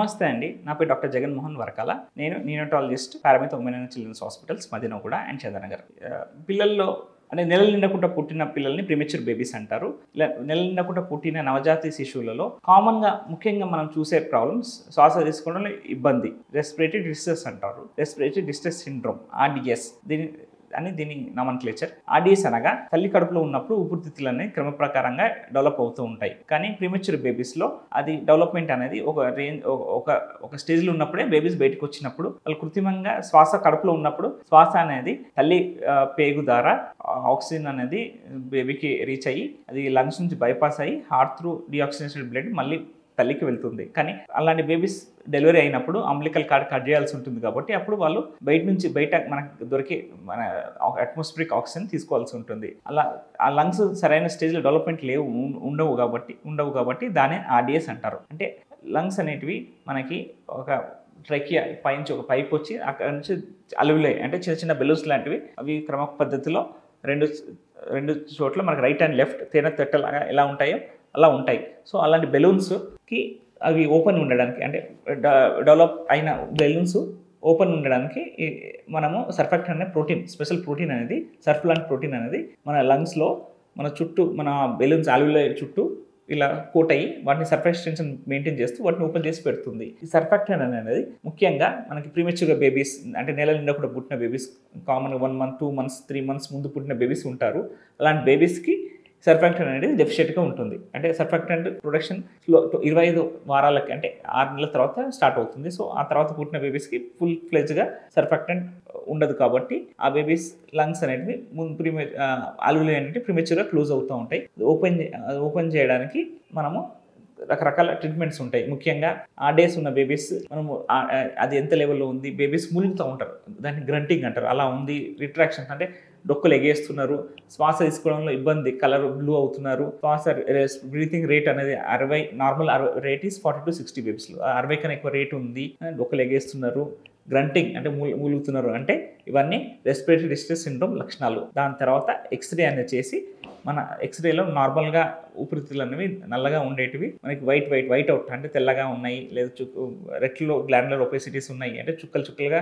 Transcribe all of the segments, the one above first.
నమస్తే అండి. నా పేరు డాక్టర్ జగన్మోహన్ వరకాల. నేను neonatologist Paramitha women and children's hospitals Madinaguda and Chandanagar. పిల్లల్లో అంటే నెలలు నిండకుండా పుట్టిన పిల్లల్ని ప్రీమెచ్యూర్ బేబీస్ అంటారు. ఇలా నెలలు నిండకుండా పుట్టిన నవజాత శిశువులలో కామన్గా ముఖ్యంగా మనం చూసే ప్రాబ్లమ్స్ శ్వాస తీసుకోవడంలో ఇబ్బంది, రెస్పిరేటరీ డిస్ట్రెస్ అంటారు, రెస్పిరేటరీ డిస్ట్రెస్ సిండ్రోమ్ ఆర్డిఎస్ దీని నామన్క్లేచర్. ఆర్డిఎస్ అనగా తల్లి కడుపులో ఉన్నప్పుడు ఊపిరితిత్తులు అనేవి క్రమ ప్రకారంగా డెవలప్ అవుతూ ఉంటాయి. కానీ ప్రీమెచ్యూర్ బేబీస్లో అది డెవలప్మెంట్ అనేది ఒక స్టేజ్లో ఉన్నప్పుడే బేబీస్ బయటకు వచ్చినప్పుడు వాళ్ళు కృత్రిమంగా శ్వాస కడుపులో ఉన్నప్పుడు శ్వాస అనేది తల్లి పేగు ద్వారా ఆక్సిజన్ అనేది బేబీకి రీచ్ అయ్యి అది లంగ్స్ నుంచి బైపాస్ అయ్యి హార్ట్ త్రూ డీఆక్సిజనేటెడ్ బ్లడ్ మళ్ళీ తల్లికి వెళ్తుంది. కానీ అలాంటి బేబీస్ డెలివరీ అయినప్పుడు అంబ్లికల్ కార్డ్ కట్ చేయాల్సి ఉంటుంది కాబట్టి అప్పుడు వాళ్ళు బయట మనకు దొరికే మన అట్మాస్ఫిరిక్ ఆక్సిజన్ తీసుకోవాల్సి ఉంటుంది. అలా ఆ లంగ్స్ సరైన స్టేజ్లో డెవలప్మెంట్ ఉండవు కాబట్టి దాన్ని ఆర్డిఎస్ అంటారు. అంటే లంగ్స్ అనేటివి మనకి ఒక ట్రకియా పైనుంచి ఒక పైప్ వచ్చి అక్కడ నుంచి అలువులే అంటే చిన్న చిన్న బెలూన్స్ లాంటివి అవి క్రమ పద్ధతిలో రెండు చోట్ల మనకి రైట్ అండ్ లెఫ్ట్ తేనె తట్టలాగా ఎలా ఉంటాయో అలా ఉంటాయి. సో అలాంటి బెలూన్స్కి అవి ఓపెన్ ఉండడానికి అంటే డెవలప్ అయిన బెలూన్స్ ఓపెన్ ఉండడానికి మనము సర్ఫాక్టెంట్ అనే ప్రోటీన్, స్పెషల్ ప్రోటీన్ అనేది సర్ఫ్లాంట్ ప్రోటీన్ అనేది మన లంగ్స్లో మన చుట్టూ మన బెలూన్స్ ఆల్వియోలై చుట్టూ ఇలా కోట్ అయ్యి వాటిని సర్ఫేస్ టెన్షన్ మెయింటైన్ చేస్తూ వాటిని ఓపెన్ చేసి పెడుతుంది. ఈ సర్ఫాక్టెంట్ అనేది ముఖ్యంగా మనకి ప్రీమెచ్యూర్ బేబీస్ అంటే నెల నిండా కూడా పుట్టిన babies common 1 month 2 months 3 months ముందు పుట్టిన బేబీస్ ఉంటారు. అలాంటి బేబీస్కి సర్ఫాక్టెంట్ అనేది డెఫిషియెంట్గా ఉంటుంది. అంటే సర్ఫాక్టెంట్ ప్రొడక్షన్ 25 వారాలకి అంటే 6 నెలల తర్వాత స్టార్ట్ అవుతుంది. సో ఆ తర్వాత పుట్టిన బేబీస్కి ఫుల్ ఫ్లెజ్గా సర్ఫాక్టెంట్ ఉండదు కాబట్టి ఆ బేబీస్ లంగ్స్ అనేవి ఆల్వియోలై అనేవి ప్రీమెచ్యూర్గా క్లోజ్ అవుతూ ఉంటాయి. ఓపెన్ చేయడానికి మనము రకరకాల ట్రీట్మెంట్స్ ఉంటాయి. ముఖ్యంగా ఆర్డిఎస్ ఉన్న బేబీస్ మనము అది ఎంత లెవెల్లో ఉంది బేబీస్ ములుగుతూ ఉంటారు, దాన్ని గ్రంటింగ్ అంటారు. అలా ఉంది. రిట్రాక్షన్స్ అంటే డొక్కలు ఎగేస్తున్నారు, శ్వాస తీసుకోవడంలో ఇబ్బంది, కలర్ బ్లూ అవుతున్నారు, శ్వాస బ్రీతింగ్ రేట్ అనేది 60 నార్మల్ రేట్ ఈస్ 40 to 60 బేబీస్లో 60 కన్నా ఎక్కువ రేట్ ఉంది, డొక్కలు ఎగేస్తున్నారు, గ్రంటింగ్ అంటే మూలుగుతున్నారు. అంటే ఇవన్నీ రెస్పిరేటరీ డిస్ట్రెస్ సిండ్రోమ్ లక్షణాలు. దాని తర్వాత ఎక్స్రే అనేది చేసి మన ఎక్స్రేలో నార్మల్గా ఊపిరితిత్తులు అనేవి నల్లగా ఉండేటివి మనకి వైట్ అవుట్ అంటే తెల్లగా ఉన్నాయి, లేదా రెట్లో గ్లాండ్యులర్ ఒపెసిటీస్ ఉన్నాయి అంటే చుక్కలుగా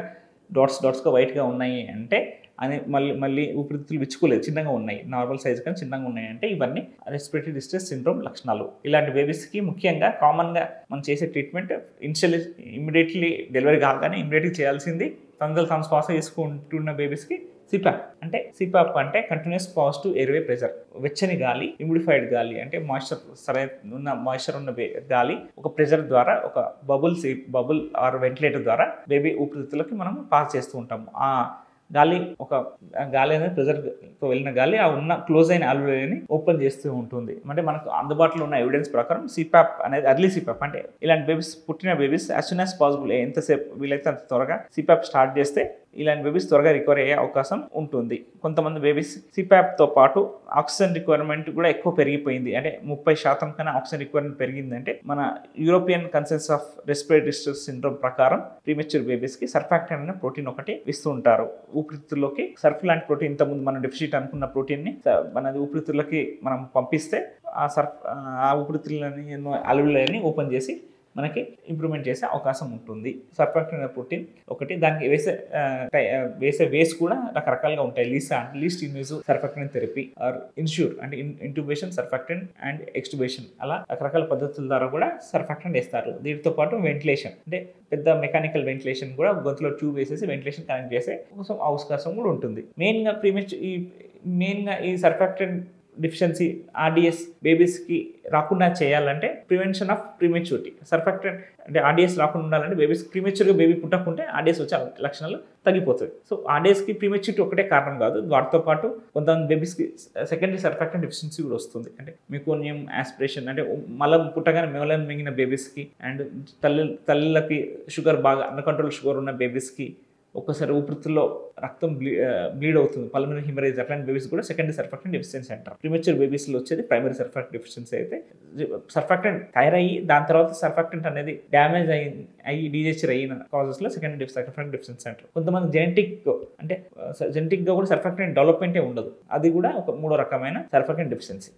డాట్స్గా వైట్గా ఉన్నాయి అంటే అని మళ్ళీ ఊపిరితిత్తులు విచ్చుకోలేదు, చిన్నగా ఉన్నాయి, నార్మల్ సైజ్ కానీ చిన్నగా ఉన్నాయి అంటే ఇవన్నీ రెస్పిరేటరీ డిస్ట్రెస్ సిండ్రోమ్ లక్షణాలు. ఇలాంటి బేబీస్కి ముఖ్యంగా కామన్గా మనం చేసే ట్రీట్మెంట్ ఇమ్మీడియట్లీ డెలివరీ కాగానే ఇమ్మీడియట్గా చేయాల్సింది తాను శ్వాస తీసుకుంటున్న బేబీస్కి సిపాప్ అంటే కంటిన్యూస్ పాజిటివ్ ఎయిర్వే ప్రెషర్, వెచ్చని గాలి, హ్యూమిడిఫైడ్ గాలి అంటే మాయిశ్చర్ ఉన్న గాలి ఒక ప్రెషర్ ద్వారా ఒక బబుల్ ఆర్ వెంటిలేటర్ ద్వారా బేబీ ఊపిరితిత్తులకి మనం పాస్ చేస్తూ ఉంటాము. ఆ గాలి అనేది ప్రెజర్తో వెళ్ళిన గాలి ఆ ఉన్న క్లోజ్ అయిన ఆల్వియోలైని ఓపెన్ చేస్తూ ఉంటుంది. అంటే మనకు అందుబాటులో ఉన్న ఎవిడెన్స్ ప్రకారం సిపాప్ అనేది ఎర్లీ సిపాప్ అంటే ఇలాంటి బేబీస్ పుట్టిన babies as soon as possible ఎంతసేపు వీలైతే అంత త్వరగా సిపాప్ స్టార్ట్ చేస్తే ఇలాంటి బేబీస్ త్వరగా రికవర్ అయ్యే అవకాశం ఉంటుంది. కొంతమంది బేబీస్ సిపాప్తో పాటు ఆక్సిజన్ రిక్వైర్మెంట్ కూడా ఎక్కువ పెరిగిపోయింది అంటే 30% కన్నా ఆక్సిజన్ రిక్వైర్మెంట్ పెరిగిందంటే మన European consensus of respiratory distress syndrome ప్రకారం ప్రీమెచ్యూర్ బేబీస్కి సర్ఫాక్టెంట్ అనే ప్రోటీన్ ఒకటి ఇస్తూ ఉంటారు. ఊపిరితిత్తుల్లోకి సర్ఫ్లాంట్ ప్రోటీన్ ఇంతకుముందు మనం డెఫిషిట్ అనుకున్న ప్రోటీన్ని మనది ఊపిరితిత్తులకి మనం పంపిస్తే ఆ ఊపిరితిత్తులని ఆల్వియోలైని ఓపెన్ చేసి మనకి ఇంప్రూవ్మెంట్ చేసే అవకాశం ఉంటుంది. సర్ఫాక్టెంట్ ప్రోటీన్ ఒకటి. దానికి వేసే వేస్ కూడా రకరకాలుగా ఉంటాయి. Least invasive surfactant therapy are ensure అంటే ఇంట్యూబేషన్ సర్ఫాక్టెంట్ అండ్ ఎక్స్ట్యూబేషన్ అలా రకరకాల పద్ధతుల ద్వారా కూడా సర్ఫాక్టెంట్ వేస్తారు. దీనితో పాటు వెంటిలేషన్ అంటే పెద్ద మెకానికల్ వెంటిలేషన్ కూడా గొంతులో ట్యూబ్ వేసేసి వెంటిలేషన్ కనెక్ట్ చేసే అవకాశం కూడా ఉంటుంది. మెయిన్గా ఈ సర్ఫాక్టెంట్ డిఫిషియన్సీ ఆర్డిఎస్ బేబీస్కి రాకుండా చేయాలంటే ప్రివెన్షన్ ఆఫ్ ప్రీమెచ్యూరిటీ. సర్ఫాక్టెంట్ అంటే ఆర్డిఎస్ రాకుండా ఉండాలంటే బేబీస్ ప్రీమెచ్యూర్గా బేబీ పుట్టకుంటే ఆర్డిఎస్ వచ్చే లక్షణాలు తగ్గిపోతుంది. సో ఆర్డిఎస్కి ప్రీమెచ్యూరిటీ ఒకటే కారణం కాదు, వాటితో పాటు కొంతమంది బేబీస్కి సెకండరీ సర్ఫాక్టెంట్ డెఫిషియన్సీ కూడా వస్తుంది. అంటే మెకోనియం ఆస్పిరేషన్ అంటే మలం పుట్టగానే మెవలం మింగిన బేబీస్కి అండ్ తల్లిలకి షుగర్ బాగా అన్కంట్రోల్ షుగర్ ఉన్న బేబీస్కి ఒక్కసారి ఊపిరితిత్తుల్లో రక్తం బ్లీడ్ అవుతుంది, పల్మనరీ హెమరేజ్ అట్లాంటి బేబీస్ కూడా సెకండరీ సర్ఫాక్టెంట్ డెఫిషియన్సీ అంటారు. ప్రీమెచ్యూర్ బేబీస్లో వచ్చేది ప్రైమరీ సర్ఫాక్టెంట్ డెఫిషియన్సీ అయితే సర్ఫాక్టెంట్ తయారయ్యి దాని తర్వాత సర్ఫాక్టెంట్ అనేది డ్యామేజ్ అయ్యి డీజెచర్ అయిన కాజెస్లో సెకండరీ సర్ఫాక్టెంట్ డెఫిషియన్సీ అంటారు. కొంతమంది జెనెటిక్గా కూడా సర్ఫాక్టెంట్ డెవలప్మెంటే ఉండదు, అది కూడా ఒక మూడో రకమైన సర్ఫాక్టెంట్ డెఫిషియన్సీ.